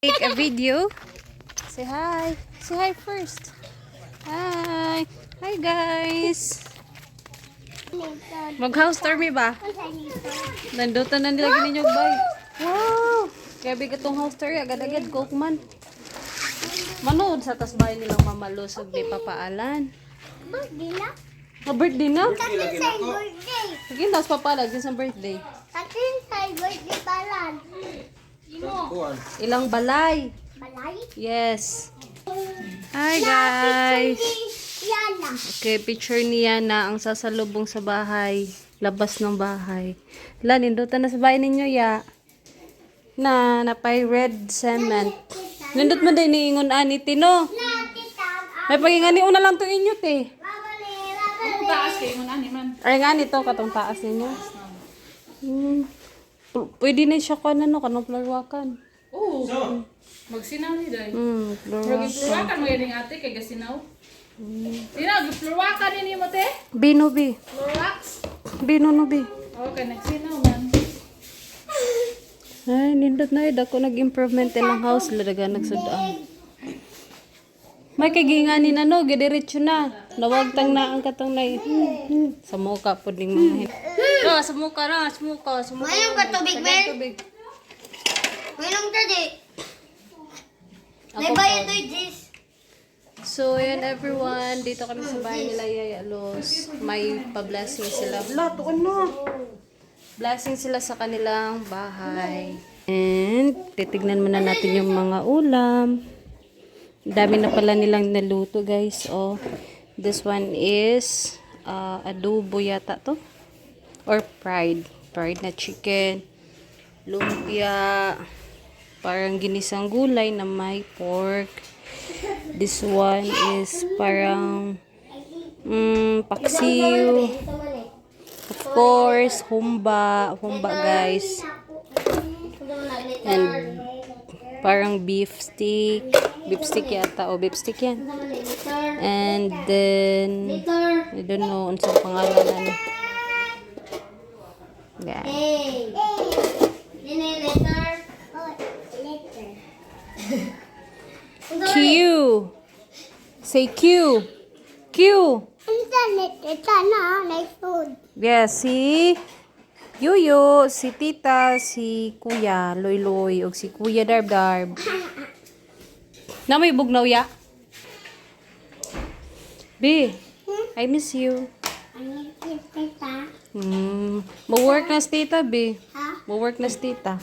Take a video. Say hi. Say hi first. Hi. Hi guys. Mag-house tour mi ba? Nandutan na nila gini yung bay. Wow. Kaya bigat tong house tour. Agad-agad. Coke man. Manood sa tasbay nilang mamalusog di papaalan. Birthday na? Birthday na? Katin sa birthday. Sige, tapos papalag din sa birthday. Katin sa birthday balan. Ilang balay. Balay? Yes. Hi guys. Yana. Okay, picture ni Yana ang sasalubong sa bahay. Labas ng bahay. Nindutan na sa bahay ninyo, ya. Napay red cement. Nindot mo din niingon ani, Tino. May pagingani una lang to inyo, te. Taas kayo mo na man. Ay nga nito, katong taas ninyo. Pwede na siya kanong plarwakan. Oo. Magsinaw ni day. Plarwakan. Gipluwakan mo yan ate kay gasinaw. Gipluwakan ni mo te? Binubi. Florwax. Binunubi. Okay, nagsinaw man. Ay, nindot na ako nag-improvement ilang house. Ladaga nagsudaan. May kaginganin no, gidiretso na. Nawagtang na ang katong na. Sa muka po ding mga hin. No, sa muka na, sa muka. Mayroon ka tubig, Ben? Mayroon ka di. May bayad doy this. So, yan everyone. Dito kami sa bahay nila Yaya Los. May pa-blessing sila. Lato ano? Blessing sila sa kanilang bahay. And, titignan muna natin yung mga ulam. Dami na pala nilang naluto, guys. Oh, this one is adobo yata to. Or fried. Fried na chicken. Lumpia. Parang ginisang gulay na may pork. This one is parang paksiw. Of course, humba. Humba, guys. And parang beef stick. Beef stick yata. O, beef stick yan. And then, I don't know, unsang pangalan na. Yeah. Hey. Letter. Q. Say Q. Q. Internet. Ito na. Like food. Yeah, si Yuyo, si Tita, si Kuya, Loy-Loy, o si Kuya Darb-Darb. Na may bugnaw ya? B, I miss you. Ano yung tita? Mo-work na si Tita, B. Ha? Mo-work na si Tita.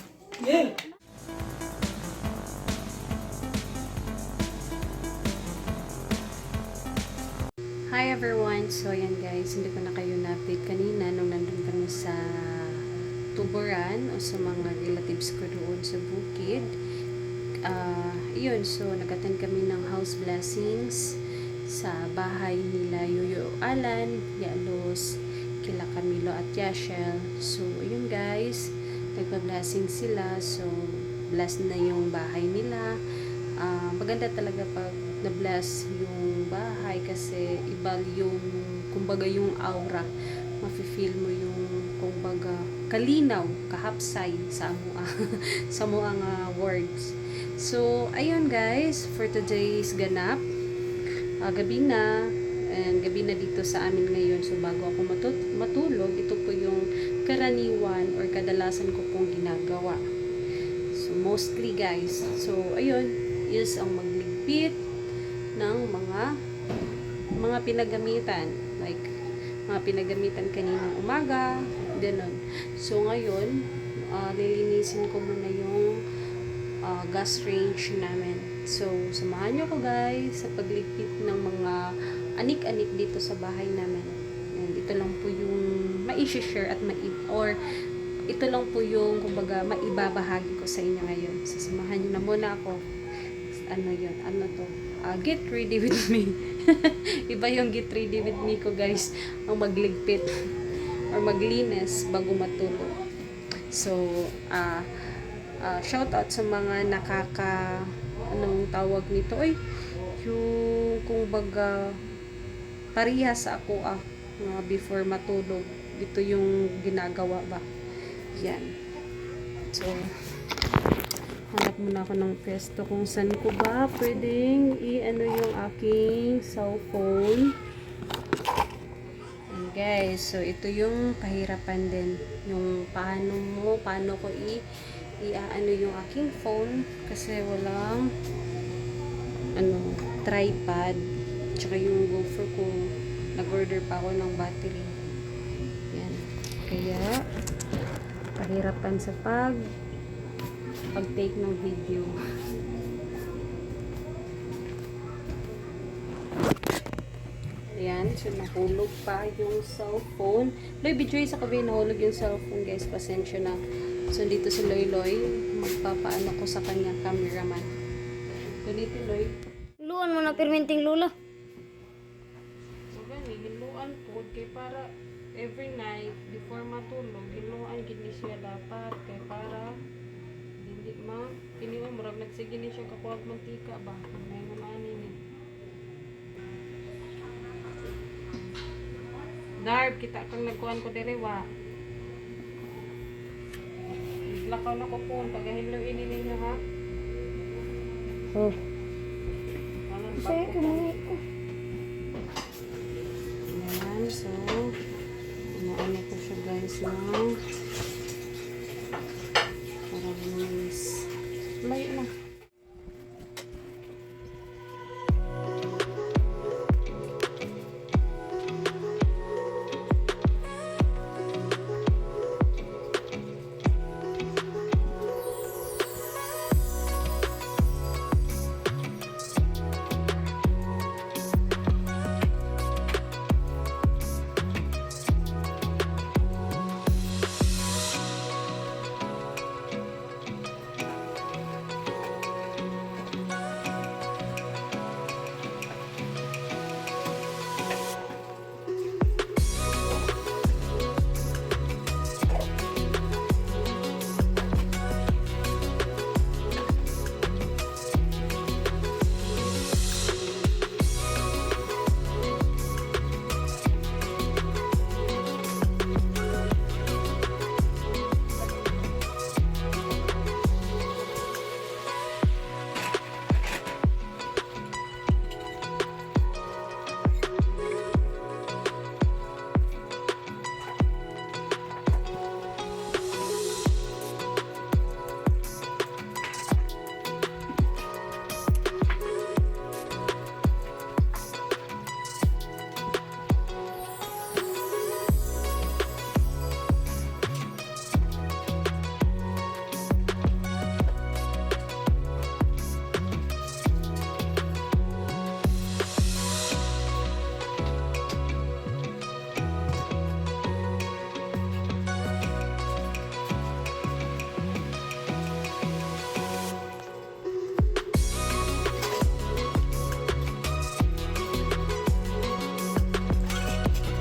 Hi everyone! So ayan guys, hindi ko na kayo na-update kanina nung nandun kami sa Tuburan o sa mga relatives ko doon sa bukid. Yun, so nag-attend kami ng house blessings sa bahay nila Yuyo Alan, Yalos, kila Camilo at Yashel. So ayun guys, nagpa-blessing sila. So bless na yung bahay nila. Maganda talaga pag na-bless yung bahay kasi iba yung, kumbaga yung aura. Mafe-feel mo yung, kumbaga, kalinaw, kahapsay sa amua, sa amua nga words. So, ayun guys, for today's ganap, gabi na, and gabi na dito sa amin ngayon. So, bago ako matulog, ito po yung karaniwan or kadalasan ko pong ginagawa. So, mostly guys. So, ayun, is ang magligpit ng mga pinagamitan. Like, mga pinagamitan kaninang umaga, ganun. So, ngayon, lilinisin ko muna yung gas range namin. So, samahan nyo ko guys sa pagligpit ng mga anik-anik dito sa bahay namin. And ito lang po yung mai-share at or ito lang po yung kumbaga maibabahagi ko sa inyo ngayon. So, samahan nyo na muna ako. Ano yun? Ano to? Get ready with me. Iba yung get ready with me ko guys. Ang magligpit or maglinis bago matulog. So, shout out sa mga anong tawag nito? Ay, yung kumbaga parihas ako before matulog. Ito yung ginagawa ba? Yan. So, Hanap muna ako ng pwesto kung saan ko ba pwedeng i-ano yung aking cellphone. And guys, so ito yung kahirapan din. Yung paano ko i-ano yung aking phone kasi walang tripod. Tsaka yung GoPro ko, nag-order pa ako ng battery. Yan. Kaya, pahirapan sa pag-take ng video. Ayan, so nahulog pa yung cellphone. Loy, video sa kabi, nahulog yung cellphone guys, pasensya na. So dito si Loy, magpapaano ko sa kanya, cameraman. Ganito Loy. Luan mo na permenting lula. So gani, hiluan po, kay para every night, before matulog, hiluan gini siya dapat, kay para hindi kiniwa murag nagsige ni siya kakuwag mantika ba, may ani ni. Darb, kita kang nagkuhan ko dire wa. Lakaw na ko po, pag-hiluin ninyo ha. Oh. Alam pa Saya ko. kumuha ko. Ayan, so, ano ko siya guys now. Para lumis. Layo na.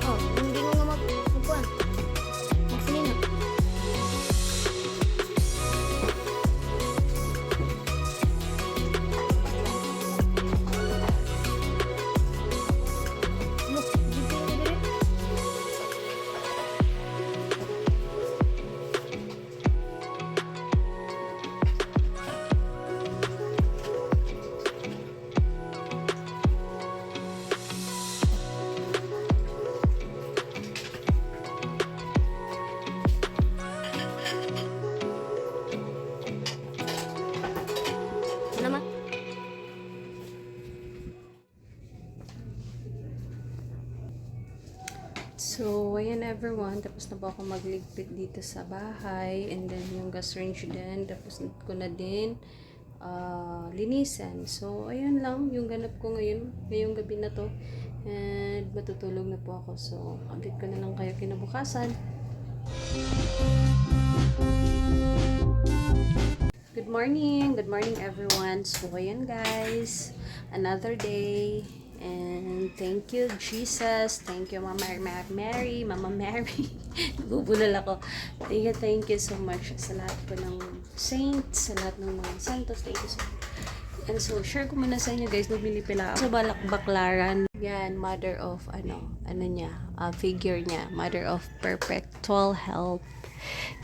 Oh, hindi mo nga magkuhan. Magsinina. Look, dito yung dire. Naman. So, ayan everyone. Tapos na po ako magligpit dito sa bahay. And then, yung gas range din. Tapos ko na din linisan. So, ayun lang yung ganap ko ngayon. Ngayong gabi na to. And matutulog na po ako. So, update ko na lang kayo kinabukasan. Good morning! Good morning everyone! So, ayan guys. Another day. And thank you, Jesus. Thank you, Mama Mary. Mama Mary. Nagubulal ako. Thank you so much sa lahat po ng saints, sa lahat ng mga santos. Thank you so much. And so, share ko muna sa inyo guys, bumili pala ako sa Baklaran. Yan, mother of, figure niya. Mother of perpetual health.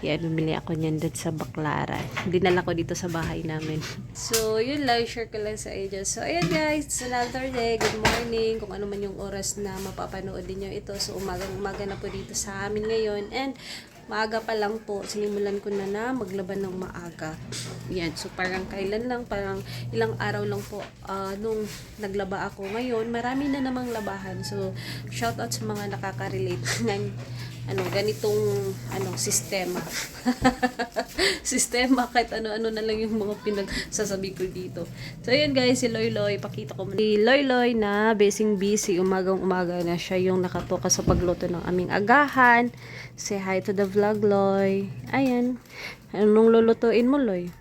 Yan, bumili ako niyan doon sa Baclaran. Dinala ko dito sa bahay namin. So, yun lang. Share ko lang sa inyo. So, ayan guys. It's another day. Good morning. Kung ano man yung oras na mapapanood din nyo ito. So, umaga na po dito sa amin ngayon. And, maaga pa lang po, sinimulan ko na maglaban ng maaga. Yan, so parang kailan lang, parang ilang araw lang po nung naglaba ako. Ngayon, marami na namang labahan. So, shout out sa mga nakaka-relate ng ganitong sistema. Sistema, kahit ano-ano na lang yung mga pinagsasabi ko dito. So, ayan guys, si Loy Loy, pakita ko muna. Si Loy Loy na busy, umagang-umaga na siya yung nakatoka sa pagluto ng aming agahan. Say hi to the vlog, Loy. Ayan. Anong lulutuin mo, Loy?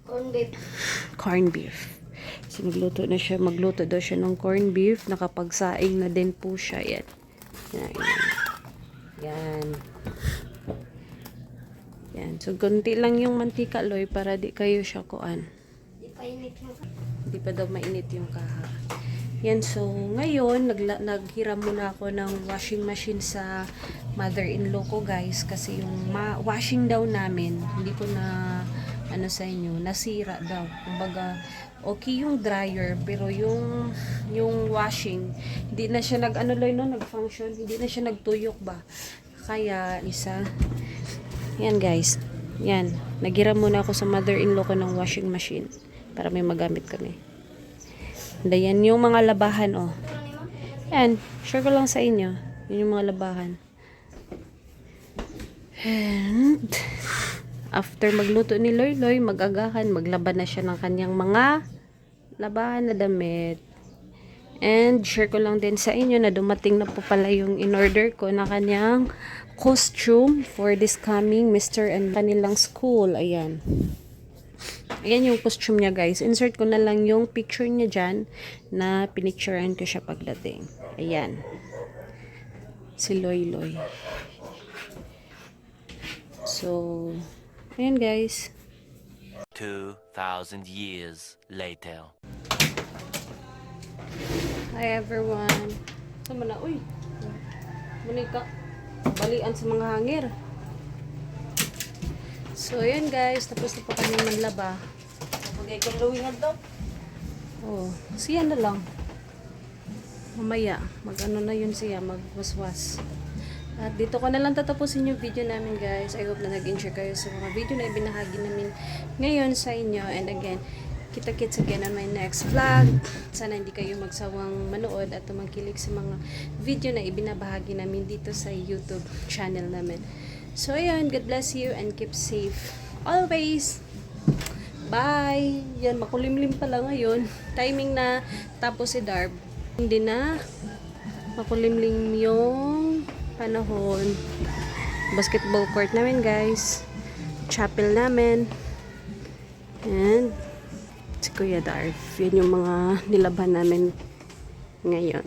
Corn beef. Corn beef. So, magluto daw siya ng corn beef. Nakapagsaing na din po siya. Yan. Yan. Yan. So, konti lang yung mantika, Loy, para di kayo siya kuan. Di pa init mo. Hindi pa daw mainit yung kaha. Yan, so ngayon naghiram muna ako ng washing machine sa mother-in-law ko guys kasi yung washing daw namin, hindi ko na sa inyo, nasira daw. Kumbaga, okay yung dryer pero yung washing, hindi na siya nag-function, hindi na siya nagtuyok ba. Kaya yan guys. Yan, naghiram muna ako sa mother-in-law ko ng washing machine para may magamit kami. Yan yung mga labahan, oh. Yan, share ko lang sa inyo. Yun yung mga labahan. And, after magluto ni Loy Loy, magagahan, maglaban na siya ng kanyang mga labahan na damit. And, share ko lang din sa inyo na dumating na po pala yung in-order ko na kanyang costume for this coming Mr. and kanilang school. Ayan. Ayan yung costume niya guys. Insert ko na lang yung picture niya dyan na pinicturean ko siya pagdating. Ayan. Si Loy Loy. So, ayan guys. 2,000 years later. Hi everyone. Sama na. Uy. Manika. Balian sa mga hangir. So, ayan guys. Tapos na po kami maglaba. Pagay kong luwingan daw. Oh, siya na lang. Mamaya, na yun siya, magwaswas. At dito ko na lang tatapusin yung video namin guys. I hope na nag-enjoy kayo sa mga video na ibinahagi namin ngayon sa inyo. And again, kita-kits again on my next vlog. Sana hindi kayo magsawang manood at tumangkilik sa mga video na ibinabahagi namin dito sa YouTube channel namin. So, ayun, God bless you and keep safe always. Bye! Yan, makulimlim pala ngayon. Timing na tapos si Darb. Hindi na makulimlim yung panahon. Basketball court namin, guys. Chapel namin. And si Kuya Darb. Yan yung mga nilaban namin ngayon.